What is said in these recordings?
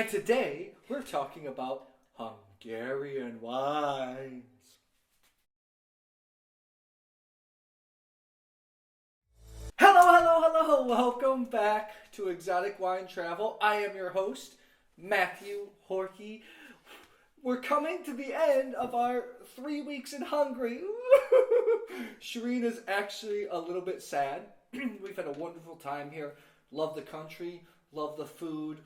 And today we're talking about Hungarian wines. Hello. Welcome back to Exotic Wine Travel. I am your host, Matthew Horkey. We're coming to the end of our 3 weeks in Hungary. Shireen is actually a little bit sad. We've had a wonderful time here. Love the country, love the food,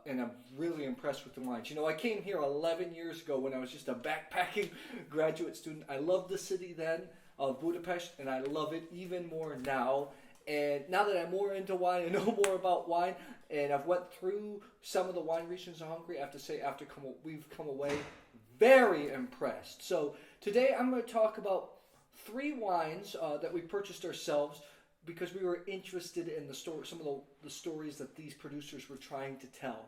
and I'm really impressed with the wines. You know, I came here 11 years ago when I was just a backpacking graduate student. I loved the city then of Budapest, and I love it even more now. And now that I'm more into wine, I know more about wine, and I've went through some of the wine regions of Hungary. I have to say, we've come away very impressed. So today I'm going to talk about 3 wines that we purchased ourselves because we were interested in some of the stories that these producers were trying to tell.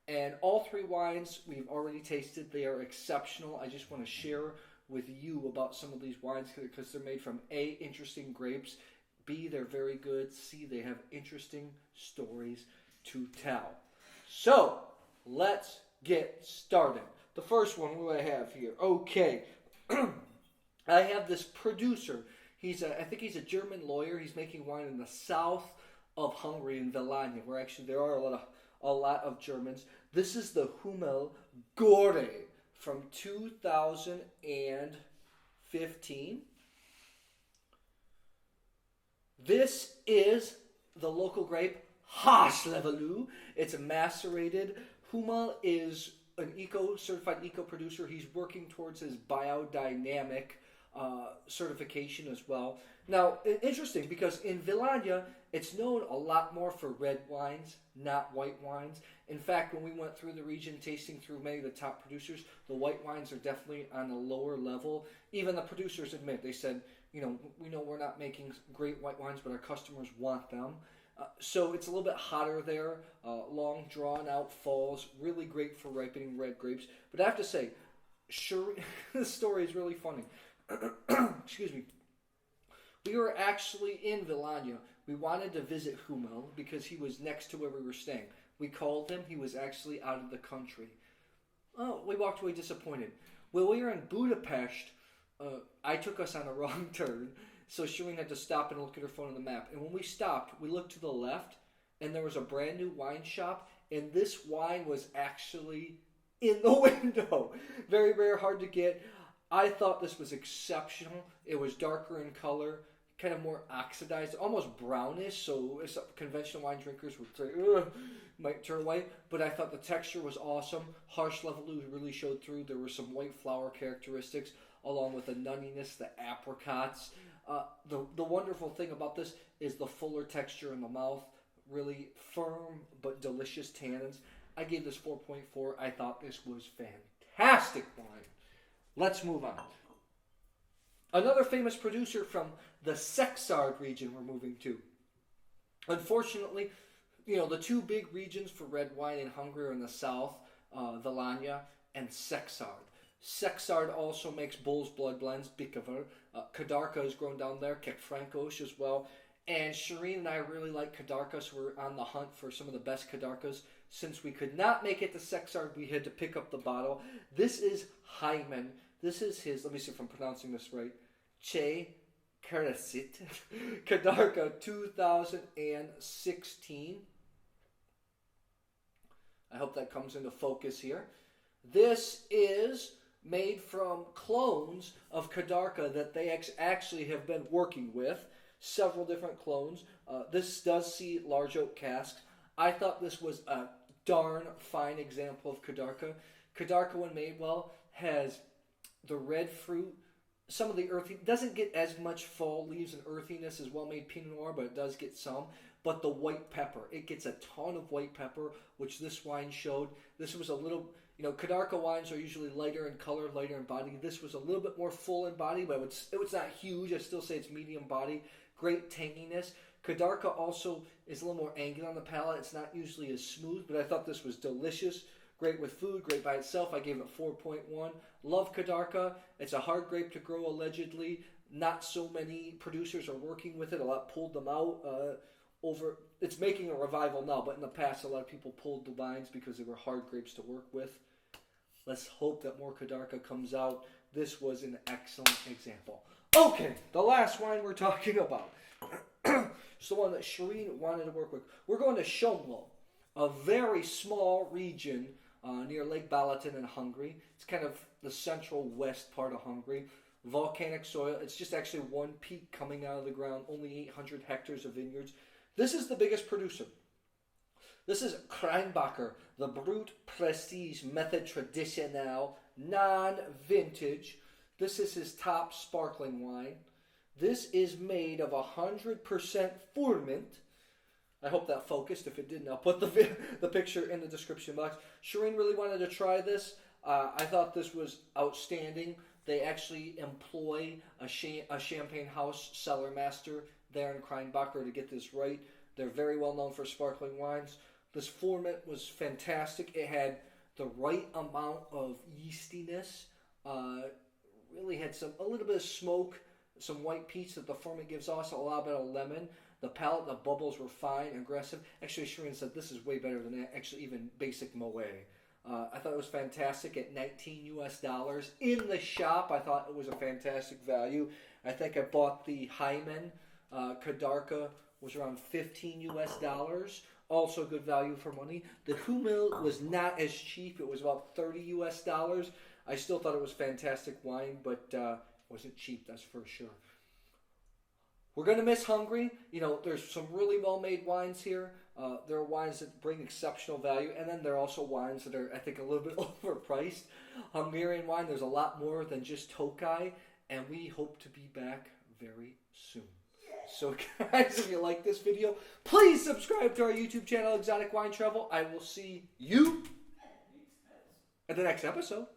And all 3 wines we've already tasted. They are exceptional. I just want to share with you about some of these wines because they're made from A, interesting grapes, B, they're very good, C, they have interesting stories to tell. So, let's get started. The first one, what do I have here? Okay, I have this producer. I think he's a German lawyer. He's making wine in the south of Hungary in Villany, where actually there are a lot of Germans. This is the Hummel Góré from 2015. This is the local grape Hárslevelű. It's a macerated. Hummel is an certified eco producer. He's working towards his biodynamic certification as well. Now, interesting because in Villany, it's known a lot more for red wines, not white wines. In fact, when we went through the region tasting through many of the top producers, the white wines are definitely on a lower level. Even the producers admit, they said, we know we're not making great white wines, but our customers want them. So it's a little bit hotter there, long drawn out falls, really great for ripening red grapes. But I have to say, this story is really funny. Excuse me. We were actually in Villany. We wanted to visit Humel because he was next to where we were staying. We called him. He was actually out of the country. Oh, we walked away disappointed. Well, we were in Budapest. I took us on a wrong turn, so Shireen had to stop and look at her phone on the map. And when we stopped, we looked to the left, and there was a brand new wine shop, and this wine was actually in the window. Very, very hard to get. I thought this was exceptional. It was darker in color, kind of more oxidized, almost brownish, so conventional wine drinkers would say, ugh, might turn white, but I thought the texture was awesome. Hárslevelű really showed through. There were some white flower characteristics, along with the nuttiness, the apricots. The wonderful thing about this is the fuller texture in the mouth, really firm but delicious tannins. I gave this 4.4. I thought this was fantastic wine. Let's move on. Another famous producer from the Szekszárd region we're moving to. Unfortunately, the 2 big regions for red wine in Hungary are in the south, Villany and Szekszárd. Szekszárd also makes bull's blood blends, Bikaver. Kadarka is grown down there, Kekfrankos as well. And Shireen and I really like Kadarka, so we're on the hunt for some of the best Kadarkas. Since we could not make it to Szekszárd, we had to pick up the bottle. This is Heiman. This is his, let me see if I'm pronouncing this right, Céh Kereszt, Kadarka 2016. I hope that comes into focus here. This is made from clones of Kadarka that they actually have been working with, several different clones. This does see large oak casks. I thought this was a darn fine example of Kadarka. Kadarka, when made well, has the red fruit, some of the earthy, doesn't get as much fall leaves and earthiness as well-made Pinot Noir, but it does get some. But the white pepper, it gets a ton of white pepper, which this wine showed. This was a little, Kadarka wines are usually lighter in color, lighter in body. This was a little bit more full in body, but it was not huge. I still say it's medium body. Great tanginess. Kadarka also is a little more angular on the palate. It's not usually as smooth, but I thought this was delicious. Great with food, great by itself. I gave it 4.1. Love Kadarka. It's a hard grape to grow, allegedly. Not so many producers are working with it. A lot pulled them out. It's making a revival now, but in the past a lot of people pulled the vines because they were hard grapes to work with. Let's hope that more Kadarka comes out. This was an excellent example. Okay, the last wine we're talking about. It's the one that Shireen wanted to work with. We're going to Somlo, a very small region near Lake Balaton in Hungary. It's kind of the central west part of Hungary. Volcanic soil. It's just actually one peak coming out of the ground. Only 800 hectares of vineyards. This is the biggest producer. This is Kreinbacher, the Brut Prestige Method Traditional, non-vintage. This is his top sparkling wine. This is made of 100% Furmint. I hope that focused. If it didn't, I'll put the picture in the description box. Shireen really wanted to try this. I thought this was outstanding. They actually employ a champagne house cellar master there in Kreinbacher to get this right. They're very well known for sparkling wines. This Furmint was fantastic. It had the right amount of yeastiness. Really had a little bit of smoke, some white peach that the Furmint gives off, a lot of lemon. The palate, the bubbles were fine, aggressive. Actually, Shireen said this is way better than actually even basic Moet. I thought it was fantastic at $19 US. In the shop, I thought it was a fantastic value. I think I bought the Heimann Kadarka, was around $15 US. Also good value for money. The Hummel was not as cheap. It was about $30 US. I still thought it was fantastic wine, but it wasn't cheap, that's for sure. We're going to miss Hungary. You know, there's some really well-made wines here. There are wines that bring exceptional value, and then there are also wines that are, I think, a little bit overpriced. Hungarian wine, there's a lot more than just Tokaj, and we hope to be back very soon. So, guys, if you like this video, please subscribe to our YouTube channel, Exotic Wine Travel. I will see you at the next episode.